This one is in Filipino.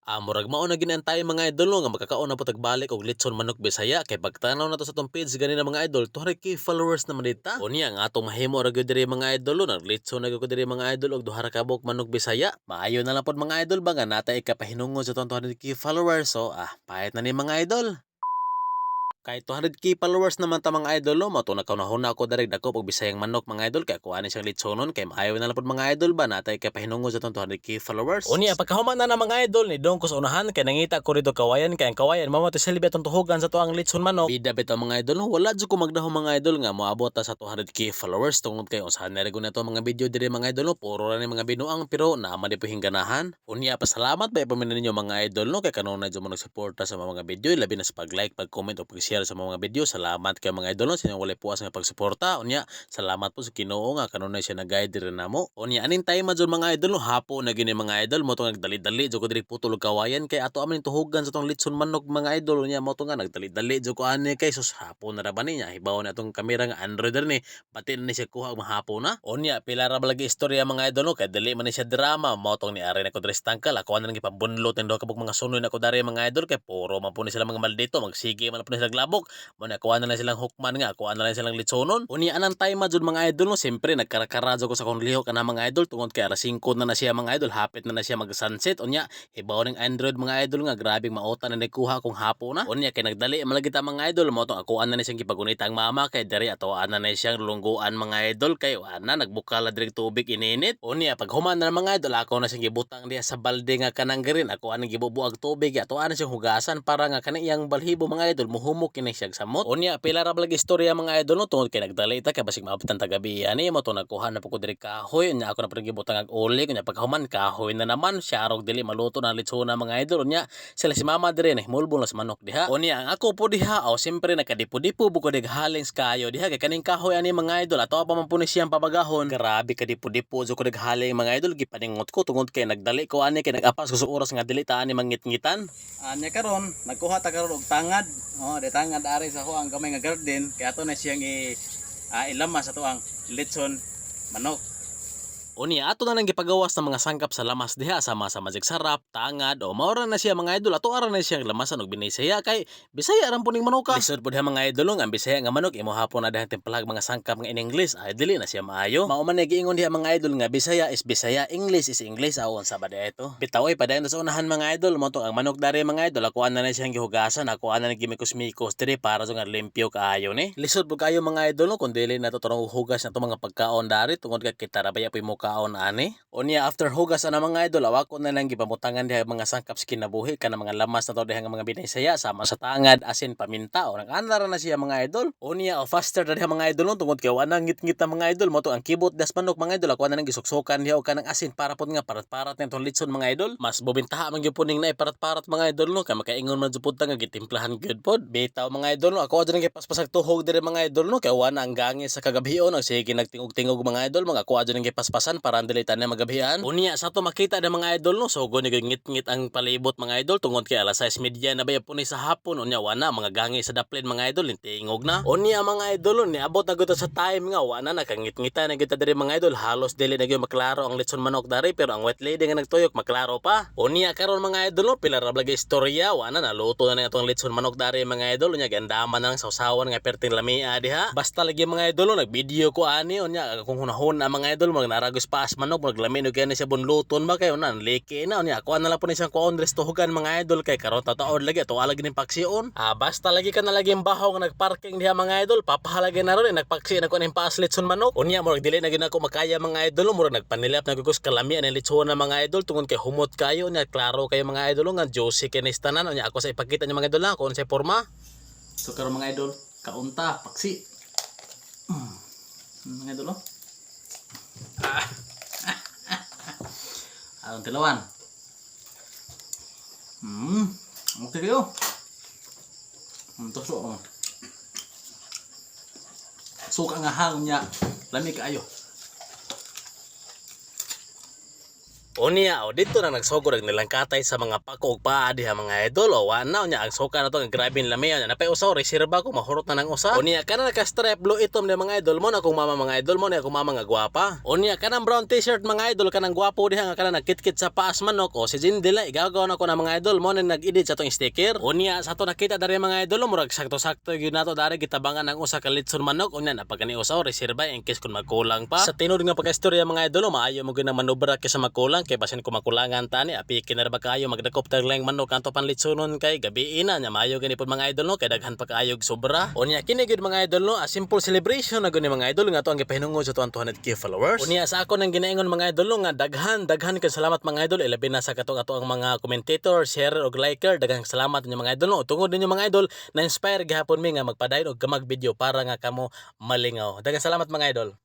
Murag mao na tayo mga idol no, nga makakaon na po tagbalik og litson manok Bisaya kay pagtanaw na to sa tong page ganina mga idol 200k followers naman dita. Unya nga atong mahimo ra gyud diri mga idol no, naglitson na gyud diri mga idol og duha ra ka buok manok Bisaya. Maayo na lang pod mga idol ba nga natay ikapahinungod sa tong 200k followers so pahit na ni mga idol. Kahit 200k followers naman ta mga idol no, mato na kaunahuna ako direct dako pag Bisayang manok mga idol kay kuha ni siyang litsonon kay maayo na lang pod mga idol ba natay kay pahinungod sa tong 200k followers. Unya pagkahuman na ng mga idol ni dong ko sa unahan kay nangita ko rito kawayan kay ang kawayan mamo to silbi atong tuhugan sa tuang litson manok. Bida bitaw mga idol no, wala jud ko magdahom mga idol nga moabot ta sa 200k followers tungod kay usahan na rin to mga video diri mga idol no, puro ra ni mga binuang pero naman di po hingganahan. Unya pasalamat ba pa ninyo mga idol no kay kanunay jud mo nagsuporta sa mga video labi na sa pag-like, pag-comment o pag-share sa mga video. Salamat kay mga idol no, sa inyong walay puwas nga pagsuporta. Unya, salamat po sa Ginoo nga kanunay siya nag-guide diri namo. Unya, aning time jud mga idol no, hapo na gini mga idol mo to nagdali-dali jud ko diri putol kawayan kay ato amin tuhugan sa tong litson manok mga idol. Unya mo to nga nagdali-dali jud ko ani kay sus hapo na ra ba niya hibaw na tong kamera nga Android ni pati na siya kuha mahapo na. Unya, pila ra balagi istorya mga idol no, kay dali man ni siya drama mo tong ni ari na ko diri tangkal ako na nang ipabunlot ndo kabog mga sunoy na ko dari mga idol kay puro man po ni sila mga maldito magsige man po ni sila glabok. Muna kuha na lang silang hukman nga, kuha na lang silang litsonon. Unya anang time jud mga idol no, siyempre nagkarakara jud ko sa kong lihok kana mga idol tungod kay alas 5 na siya mga idol, hapit na siya mag-sunset. Unya hibaw ning Android mga idol nga grabing mauta na nikuha kung hapo na. Unya kay nagdali malagi ta mga idol mo tong akuan na ni siyang gipagunita ang mama kay diri atoan na siyang lungguan mga idol kay ana nagbukala diri tubig ininit. Unya pag human na mga idol ako na siyang gibutang diha sa balde nga kanang girin ako anang gibubuag tubig atoan na siyang hugasan para nga kanang iyang balhibo mga idol muhumok kini siya samot. Unya pila ra balag istorya mga idol no tungod kay nagdali ta kay basig maabot ang tagabi ani mo to nagkuha na pud diri kahoy unya ako na pud gibutang og uli unya pagkahuman kahoy na naman siya arog dili maluto na litsona mga idol unya sila si mama diri ni mulbol na sa manok diha. Unya ang ako po diha siyempre nakadipo-dipo bukod haling kayo diha kay kaning kahoy ani mga idol ato pa man po ni siyang pabagahon. Grabe kadipo-dipo jud ko haling mga idol gipaningot ko tungod kay nagdali ko ani kay nagapas ko sa oras nga dili ta ani mangit-ngitan. Anya karon nagkuha ta karon og tangad. De tangad ari sa huang gamay nga garden kay ato na siyang ilamas ato ang litson manok. Unya ato na nang gipagawas ng mga sangkap sa lamas diha sama sa magic sarap, tangad o maura na siya mga idol ato ara na siyang lamasan og binisaya kay Bisaya ram puning manuka. Lisod pud mga idol ang Bisaya nga manok imo hapon na dahang timplag mga sangkap nga in English ay dili na siya maayo. Mao man giingon diha mga idol nga Bisaya is Bisaya, English is English awon sa bada ito. Bitaw padayon sa unahan mga idol mo to ang manok dari mga idol ako na siyang gihugasan ako na gimikos-mikos diri para sa nga limpyo kaayo ni. Lisod pud kayo mga idol kung dili na to tarong hugas na to mga pagkaon dari tungod kay kita ra baya mo kaon ani. Unya after hugas ana mga idol awako na lang gipamutangan diha mga sangkap sa kinabuhi kana mga lamas na to diha nga mga binisaya sama sa tangad asin paminta o nag-anara na siya mga idol. Unya faster na diha mga idol no, tungod kay wala ngit-ngit na mga idol mo to ang kibot das manok mga idol ako na nang gisuksukan diha og kanang asin para pod nga parat-parat nitong litson mga idol. Mas bobintaha man gyud puning na parat-parat mga idol no kay makaingon man jud pud nga gitimplahan gyud pod. Bitaw mga idol no ako adto nang gipaspasag tuhog diri mga idol no kay wala ang gangis sa kagabion og sige nagtingog-tingog mga idol mga ako adto nang gipaspasan para dilitan na magabihan. Unya sa to makita ng mga idol no so guni ngit-ngit ang palibot mga idol tungod kay alas 6:30 na ba puni sa hapon unya wana mga gangi sa daplin mga idol tingog na. Unya mga idol ni abot na gud sa time nga wana nakangit-ngita na gid diri mga idol halos dili na gyud maklaro ang litson manok dari pero ang white lady nga nagtuyok maklaro pa. Unya karon mga idol no pila ra blagi istorya wana naluto na atong litson manok dari mga idol unya gandaman na lang sa usawan nga perting lamia diha. Basta lagi mga idol no nagvideo ko ani unya kung hunahon na mga idol mag naragos paas manok maglamin og kay siya bunluton ba kayo nan liki na unya ako na lang po ni siyang kuon restuhugan mga idol kay karon tataod lagi ato alagi ning paksiyon. Basta lagi ka na lagi ang bahaw nga nagparking diha mga idol papahalagi na ron nagpaksi na ko ning paas litson manok. Unya murag dili na gyud ako makaya mga idol murag nagpanilap na gugos kalami ani litson na mga idol tungod kay humot kayo unya klaro kayo mga idol nga juicy kay tanan unya ako sa ipakita niyo mga idol lang kung sa forma. So karon mga idol kaunta paksi. Mga idol no. Ang tilawan. Okay kayo. Tusok naman. Suka nga hang niya. Lami kaayo. Unya o dito na nagsugod ang nilang katay sa mga pako ug paa diha mga idol o wanaw nya ang suka na to ang grabe ang lamian nya napay usaw reserba ko mahurot na ng usa. Unya kana naka-stripe blue itom ni mga idol mo na kung mama mga idol mo na kung mama nga gwapa. Unya kanang brown t-shirt mga idol kanang gwapo diha nga kana nagkitkit sa paas manok o si Jindila igagaw na ko na mga idol mo na nag-edit sa tong sticker. Unya sa to nakita dari mga idol murag sakto-sakto gyud nato dari gitabangan ang usa ka litson manok unya napagani usaw reserba in case kung magkulang pa. Sa tinud nga pagka-istorya mga idol maayo mo gyud na manubra kaysa magkulang kay basin ko makulangan tani api kinara ba kayo magdakop tag lang manok kanto panlitsonon kay gabi ina nya maayo gani pud mga idol no kay daghan pa kaayog sobra. Unya kini gyud mga idol no a simple celebration na gani mga idol nga to ang gipahinungod sa 200k followers. Unya sa ako nang ginaingon mga idol no nga daghan kay salamat mga idol ilabi na sa kato ang mga commentator, share og liker daghang salamat ninyo mga idol no tungod ninyo mga idol na inspire gihapon mi nga magpadayon og kamag video para nga kamo malingaw. Daghang salamat mga idol.